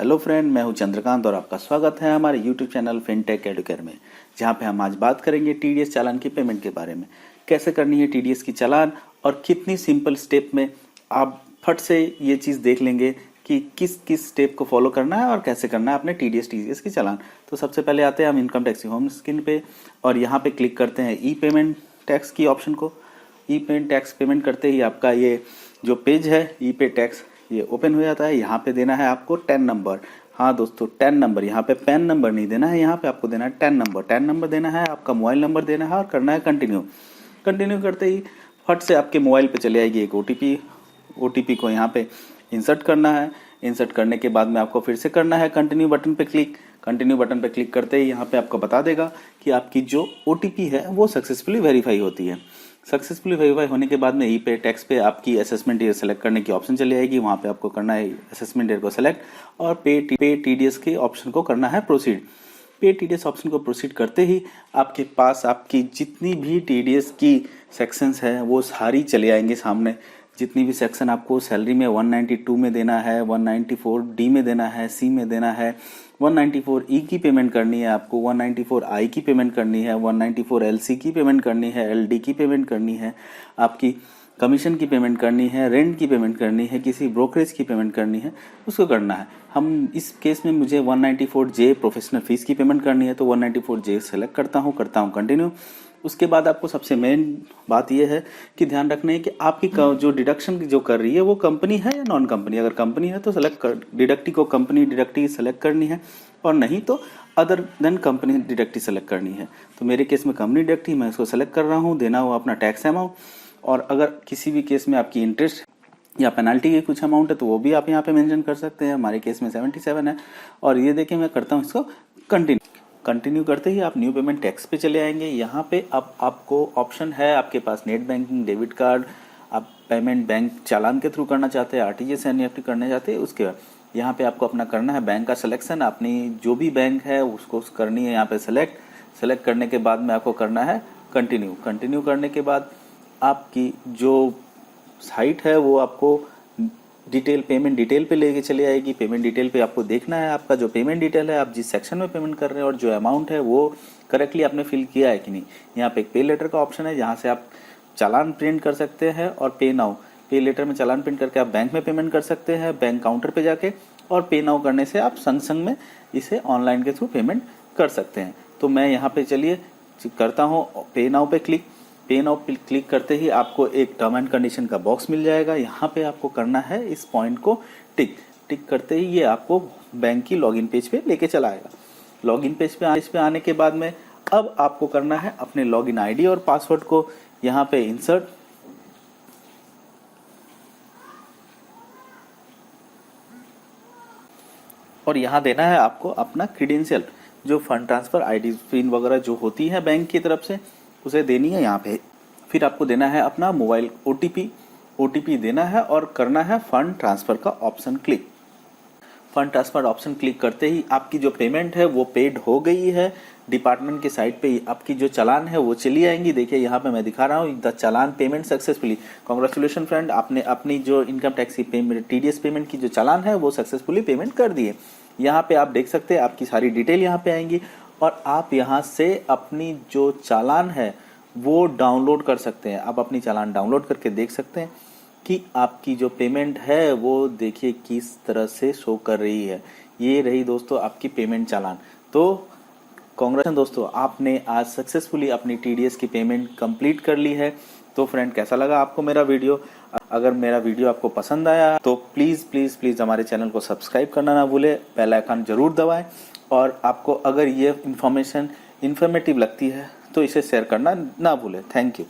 Hello friend, मैं हूं चंद्रकांत और आपका स्वागत है हमारे यूट्यूब चैनल फिनटेक एडुकेयर में, जहां पे हम आज बात करेंगे टीडीएस चालान की पेमेंट के बारे में। कैसे करनी है टीडीएस की चालान और कितनी सिंपल स्टेप में आप फट से ये चीज़ देख लेंगे कि किस किस स्टेप को फॉलो करना है और कैसे करना है अपने टीडीएस की चालान। तो सबसे पहले आते हैं हम इनकम टैक्स की होम स्क्रीन पे और यहाँ पे क्लिक करते हैं ई पेमेंट टैक्स की ऑप्शन को। ई पेमेंट टैक्स पेमेंट करते ही आपका ये जो पेज है ई पे टैक्स ये ओपन हो जाता है। यहाँ पे देना है आपको 10 नंबर। हाँ दोस्तों, 10 नंबर, यहाँ पे पैन नंबर नहीं देना है, यहाँ पे आपको देना है 10 नंबर। 10 नंबर देना है, आपका मोबाइल नंबर देना है और करना है कंटिन्यू। कंटिन्यू करते ही फट से आपके मोबाइल पे चले आएगी एक ओटीपी को यहाँ पे इंसर्ट करना है। इंसर्ट करने के बाद में आपको फिर से करना है कंटिन्यू बटन पे क्लिक। कंटिन्यू बटन पे क्लिक करते ही यहाँ पे आपको बता देगा कि आपकी जो ओटीपी है वो सक्सेसफुली वेरीफाई होती है। सक्सेसफुली वेरीफाई होने के बाद में ई पे टैक्स पे आपकी असेसमेंट ईयर सेलेक्ट करने की ऑप्शन चली आएगी। वहाँ पे आपको करना है असेसमेंट ईयर को सेलेक्ट और पे टीडीएस के ऑप्शन को करना है प्रोसीड। पे टीडीएस ऑप्शन को प्रोसीड करते ही आपके पास आपकी जितनी भी टीडीएस की सेक्शंस है वो सारी चले आएंगे सामने। जितनी भी सेक्शन आपको सैलरी में 192 में देना है, 194 डी में देना है, सी में देना है, 194 ई की पेमेंट करनी है आपको, 194 आई की पेमेंट करनी है, 194 एलसी की पेमेंट करनी है, एलडी की पेमेंट करनी है, आपकी कमीशन की पेमेंट करनी है, रेंट की पेमेंट करनी है, किसी ब्रोकरेज की पेमेंट करनी है, उसको करना है। हम इस केस में मुझे 194 जे प्रोफेशनल फीस की पेमेंट करनी है तो 194 जे सेलेक्ट करता हूँ कंटिन्यू। उसके बाद आपको सबसे मेन बात यह है कि ध्यान रखना है कि आपकी जो डिडक्शन जो कर रही है वो कंपनी है या नॉन कंपनी। अगर कंपनी है तो सेलेक्ट कर डिडक्टी को कंपनी डिडक्टी सेलेक्ट करनी है और नहीं तो other than company deductee select करनी है। तो मेरे केस में कंपनी डिडक्टी, मैं इसको सेलेक्ट कर रहा हूँ। देना हुआ अपना टैक्स अमाउंट और अगर किसी भी केस में आपकी इंटरेस्ट या पेनाल्टी की कुछ अमाउंट है तो वो भी आप यहाँ पे मेंशन कर सकते हैं। हमारे केस में 77 है और ये देखिए मैं करता हूँ इसको कंटिन्यू करते ही आप न्यू पेमेंट टैक्स पे चले आएंगे। यहाँ पे अब आपको ऑप्शन है आपके पास नेट बैंकिंग, डेबिट कार्ड, आप पेमेंट बैंक चालान के थ्रू करना चाहते हैं, आरटीजीएस एनईएफटी करना चाहते हैं। उसके बाद यहाँ पे आपको अपना करना है बैंक का सिलेक्शन। अपनी जो भी बैंक है उसको करनी है यहाँ पे सेलेक्ट करने के बाद में आपको करना है कंटिन्यू करने के बाद आपकी जो साइट है वो आपको पेमेंट डिटेल पे लेके चले आएगी। पेमेंट डिटेल पे आपको देखना है आपका जो पेमेंट डिटेल है, आप जिस सेक्शन में पेमेंट कर रहे हैं और जो अमाउंट है वो करेक्टली आपने फिल किया है कि नहीं। यहाँ पे एक पे लेटर का ऑप्शन है जहाँ से आप चालान प्रिंट कर सकते हैं और पे नाउ पे लेटर में चालान प्रिंट करके आप बैंक में पेमेंट कर सकते हैं, बैंक काउंटर पे जाके, और पे नाउ करने से आप संग में इसे ऑनलाइन के थ्रू पेमेंट कर सकते हैं। तो मैं यहाँ पे चलिए करता हूँ पे नाउ पे क्लिक। पे नाउ पे क्लिक करते ही आपको एक टर्म एंड कंडीशन का बॉक्स मिल जाएगा। यहाँ पे आपको करना है इस पॉइंट को टिक करते ही ये आपको बैंक की लॉगिन पेज पे लेके चला आएगा। लॉगिन पेज पे आने के बाद में अब आपको करना है अपने लॉगिन आईडी और पासवर्ड को यहाँ पे इंसर्ट और यहाँ देना है आपको अपना क्रीडेंशियल, जो फंड ट्रांसफर आईडी पिन वगैरह जो होती है बैंक की तरफ से उसे देनी है यहाँ पे। फिर आपको देना है अपना मोबाइल ओटीपी देना है और करना है फंड ट्रांसफर का option click. Fund transfer option click करते ही आपकी जो पेमेंट है वो पेड हो गई है। डिपार्टमेंट के साइट पे आपकी जो चालान है वो चली आएंगी। देखिए यहाँ पे मैं दिखा रहा हूँ the challan payment successfully. Congratulation friend, आपने अपनी जो इनकम टैक्स की पेमेंट टीडीएस पेमेंट की जो चालान है वो सक्सेसफुली पेमेंट कर दी है। यहाँ पे आप देख सकते हैं आपकी सारी डिटेल यहाँ पे आएंगी और आप यहाँ से अपनी जो चालान है वो डाउनलोड कर सकते हैं। आप अपनी चालान डाउनलोड करके देख सकते हैं कि आपकी जो पेमेंट है वो देखिए किस तरह से शो कर रही है। ये रही दोस्तों आपकी पेमेंट चालान। तो कांग्रेचुलेशन दोस्तों, आपने आज सक्सेसफुली अपनी टीडीएस की पेमेंट कंप्लीट कर ली है। तो फ्रेंड, कैसा लगा आपको मेरा वीडियो? अगर मेरा वीडियो आपको पसंद आया तो प्लीज़ हमारे चैनल को सब्सक्राइब करना ना भूले, बेल आइकन जरूर दबाएं और आपको अगर ये इन्फॉर्मेशन इन्फॉर्मेटिव लगती है तो इसे शेयर करना ना भूलें। Thank you.